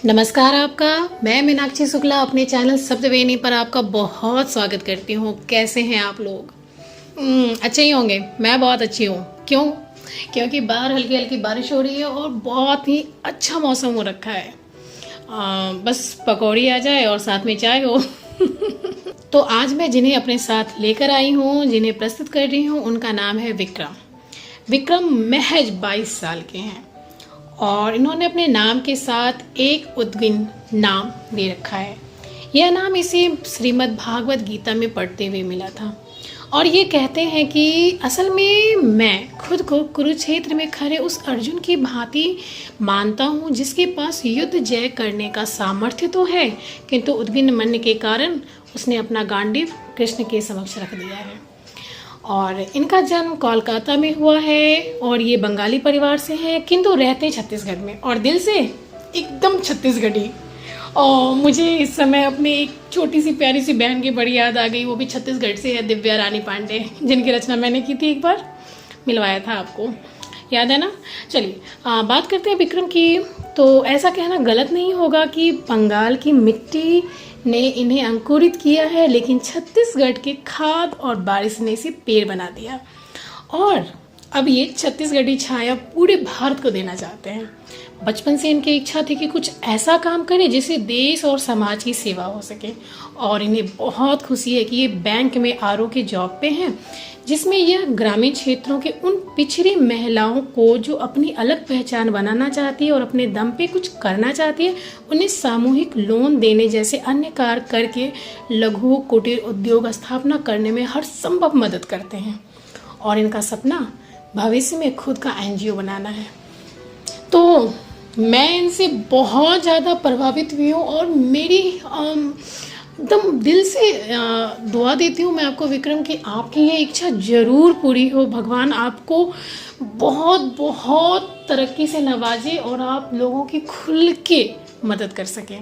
नमस्कार आपका। मैं मीनाक्षी शुक्ला अपने चैनल शब्दवेणी पर आपका बहुत स्वागत करती हूँ। कैसे हैं आप लोग? अच्छे ही होंगे। मैं बहुत अच्छी हूँ। क्यों? क्योंकि बाहर हल्की हल्की बारिश हो रही है और बहुत ही अच्छा मौसम हो रखा है। बस पकौड़ी आ जाए और साथ में चाय हो। तो आज मैं जिन्हें अपने साथ लेकर आई हूँ, जिन्हें प्रस्तुत कर रही हूँ, उनका नाम है विक्रम। विक्रम महज 22 साल के हैं और इन्होंने अपने नाम के साथ एक उद्विग्न नाम दे रखा है। यह नाम इसे श्रीमद् भागवत गीता में पढ़ते हुए मिला था और ये कहते हैं कि असल में मैं खुद को कुरुक्षेत्र में खड़े उस अर्जुन की भांति मानता हूँ जिसके पास युद्ध जय करने का सामर्थ्य तो है, किंतु उद्विग्न मन के कारण उसने अपना गांडीव कृष्ण के समक्ष रख दिया है। और इनका जन्म कोलकाता में हुआ है और ये बंगाली परिवार से हैं, किंतु रहते हैं छत्तीसगढ़ में और दिल से एकदम छत्तीसगढ़ी। और मुझे इस समय अपनी एक छोटी सी प्यारी सी बहन की बड़ी याद आ गई। वो भी छत्तीसगढ़ से है, दिव्या रानी पांडे, जिनकी रचना मैंने की थी, एक बार मिलवाया था आपको, याद है ना। चलिए बात करते हैं विक्रम की। तो ऐसा कहना गलत नहीं होगा कि बंगाल की मिट्टी ने इन्हें अंकुरित किया है, लेकिन छत्तीसगढ़ के खाद और बारिश ने इसे पेड़ बना दिया और अब ये छत्तीसगढ़ी छाया पूरे भारत को देना चाहते हैं। बचपन से इनकी इच्छा थी कि कुछ ऐसा काम करें जिससे देश और समाज की सेवा हो सके और इन्हें बहुत खुशी है कि ये बैंक में आरओ के जॉब पे हैं, जिसमें यह ग्रामीण क्षेत्रों के उन पिछड़ी महिलाओं को जो अपनी अलग पहचान बनाना चाहती है और अपने दम पे कुछ करना चाहती है, उन्हें सामूहिक लोन देने जैसे अन्य कार्य करके लघु कुटीर उद्योग स्थापना करने में हर संभव मदद करते हैं। और इनका सपना भविष्य में खुद का एनजीओ बनाना है। तो मैं इनसे बहुत ज़्यादा प्रभावित हुई हूँ और मेरी एकदम दिल से दुआ देती हूँ मैं आपको विक्रम कि आपकी ये इच्छा ज़रूर पूरी हो। भगवान आपको बहुत बहुत तरक्की से नवाजे और आप लोगों की खुल के मदद कर सकें।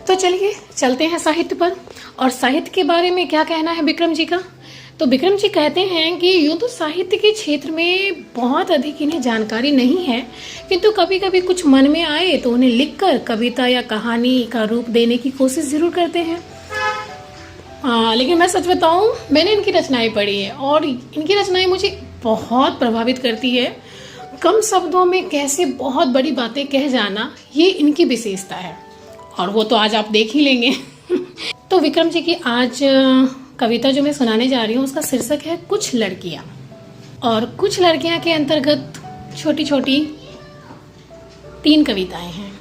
तो चलिए चलते हैं साहित्य पर। और साहित्य के बारे में क्या कहना है विक्रम जी का? तो विक्रम जी कहते हैं कि यूँ तो साहित्य के क्षेत्र में बहुत अधिक इन्हें जानकारी नहीं है, किंतु कभी कभी कुछ मन में आए तो उन्हें लिखकर कविता या कहानी का रूप देने की कोशिश जरूर करते हैं। लेकिन मैं सच बताऊं, मैंने इनकी रचनाएं पढ़ी है और इनकी रचनाएं मुझे बहुत प्रभावित करती है। कम शब्दों में कैसे बहुत बड़ी बातें कह जाना, ये इनकी विशेषता है और वो तो आज आप देख ही लेंगे। तो विक्रम जी की आज कविता जो मैं सुनाने जा रही हूँ उसका शीर्षक है कुछ लड़कियाँ। और कुछ लड़कियाँ के अंतर्गत छोटी छोटी 3 कविताएं हैं।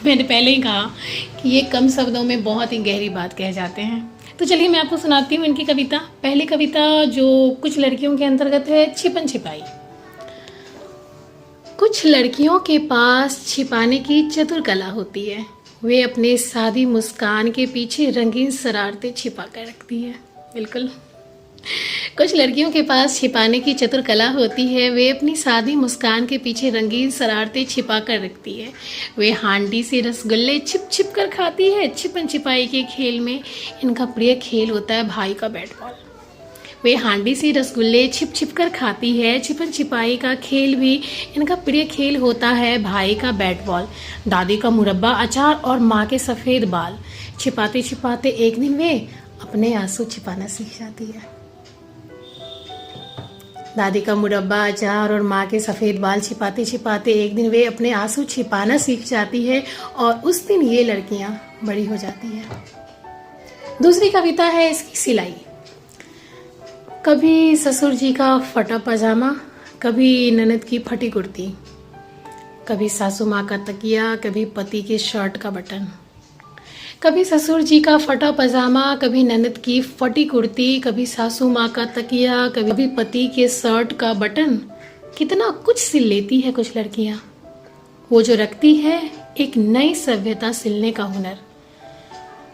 मैंने पहले ही कहा कि ये कम शब्दों में बहुत ही गहरी बात कह जाते हैं। तो चलिए मैं आपको सुनाती हूँ इनकी कविता। पहली कविता जो कुछ लड़कियों के अंतर्गत है, छिपन छिपाई। कुछ लड़कियों के पास छिपाने की चतुर कला होती है। वे अपने सादी मुस्कान के पीछे रंगीन शरारतें छिपा कर रखती है। बिल्कुल, कुछ लड़कियों के पास छिपाने की चतुर कला होती है। वे अपनी सादी मुस्कान के पीछे रंगीन शरारतें छिपा कर रखती है। वे हांडी से रसगुल्ले छिप छिप कर खाती है। छिपन छिपाई के खेल में इनका प्रिय खेल होता है भाई का बैट बॉल। वे हांडी से रसगुल्ले छिप छिप कर खाती है। छिपन छिपाई का खेल भी इनका प्रिय खेल होता है भाई का बैट बॉल। दादी का मुरब्बा अचार और माँ के सफ़ेद बाल। छिपाते छिपाते एक दिन वे अपने आंसू छिपाना सीख जाती है। दादी का मुरब्बा अचार और माँ के सफ़ेद बाल छिपाते छिपाते एक दिन वे अपने आंसू छिपाना सीख जाती है और उस दिन ये लड़कियाँ बड़ी हो जाती हैं। दूसरी कविता है इसकी सिलाई। कभी ससुर जी का फटा पजामा, कभी ननद की फटी कुर्ती, कभी सासू माँ का तकिया, कभी पति के शर्ट का बटन। कभी ससुर जी का फटा पजामा, कभी ननद की फटी कुर्ती, कभी सासू माँ का तकिया, कभी पति के शर्ट का बटन। कितना कुछ सिल लेती है कुछ लड़कियाँ। वो जो रखती है एक नई सभ्यता सिलने का हुनर।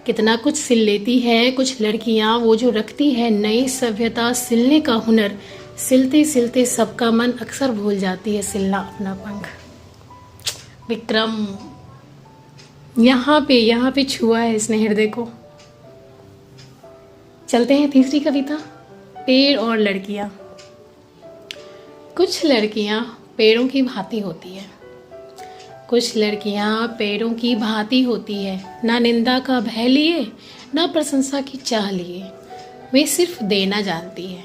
कितना कुछ सिल लेती है कुछ लड़कियाँ, वो जो रखती है नई सभ्यता सिलने का हुनर। सिलते सिलते सबका मन अक्सर भूल जाती है सिलना अपना पंख। विक्रम यहाँ पे छुआ है इसने हृदय को। चलते हैं तीसरी कविता, पेड़ और लड़कियाँ। कुछ लड़कियाँ पेड़ों की भांति होती है। कुछ लड़कियां पेड़ों की भांति होती है, ना निंदा का भय लिए ना प्रशंसा की चाह लिए, वे सिर्फ देना जानती है।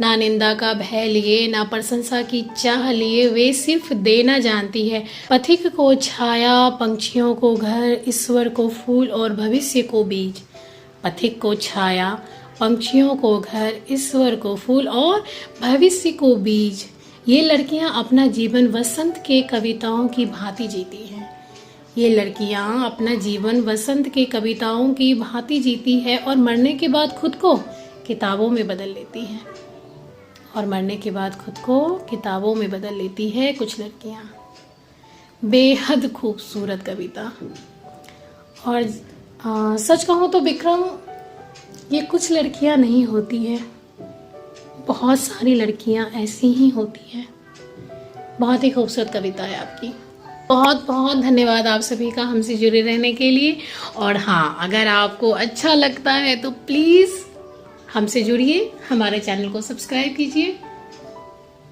ना निंदा का भय लिए ना प्रशंसा की चाह लिए, वे सिर्फ देना जानती है। पथिक को छाया, पंछियों को घर, ईश्वर को फूल और भविष्य को बीज। पथिक को छाया, पंछियों को घर, ईश्वर को फूल और भविष्य को बीज। ये लड़कियां अपना जीवन वसंत के कविताओं की भांति जीती हैं। ये लड़कियां अपना जीवन वसंत के कविताओं की भांति जीती है और मरने के बाद खुद को किताबों में बदल लेती हैं। और मरने के बाद खुद को किताबों में बदल लेती है कुछ लड़कियां। बेहद खूबसूरत कविता। और सच कहूँ तो विक्रम, ये कुछ लड़कियां नहीं होती हैं, बहुत सारी लड़कियां ऐसी ही होती हैं। बहुत ही खूबसूरत कविता है आपकी। बहुत बहुत धन्यवाद आप सभी का हमसे जुड़े रहने के लिए। और हाँ, अगर आपको अच्छा लगता है तो प्लीज़ हमसे जुड़िए, हमारे चैनल को सब्सक्राइब कीजिए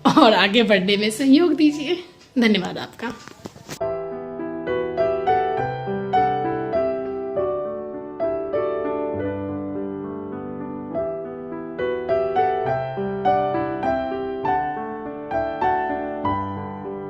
और आगे बढ़ने में सहयोग दीजिए। धन्यवाद आपका।